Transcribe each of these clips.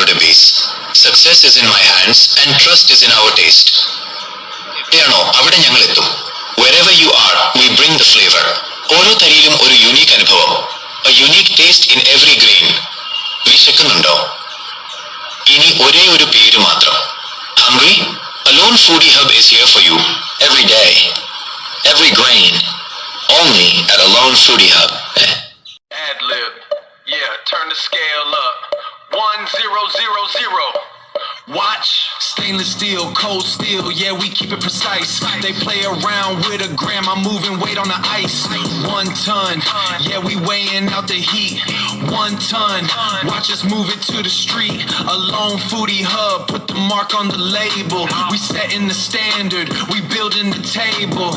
database. Success is in my hands and trust is in our taste. എവിടെയാണോ അവിടെ ഞങ്ങൾ എത്തും. Wherever you are, we bring the flavor. ഓരോ തരിയിലും ഒരു unique അനുഭവം. A unique taste in every grain. വിശക്കുന്നുണ്ടോ? ഇനി ഒരേ ഒരു പേര് മാത്രം. Hungry? Alone Foodie Hub is here for you. Every day, every grain. Only at Alone Foodie Hub. Ad-lib. Yeah, turn the scale up. 1000. Watch. Stainless steel, cold steel, yeah, we keep it precise. They play around with a gram, I'm moving weight on the ice. 1 ton, yeah, we weighing out the heat. 1 ton, watch us move it to the street. Alone Foodie Hub, put the mark on the label. We setting the standard, we building the table.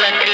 लकड़ी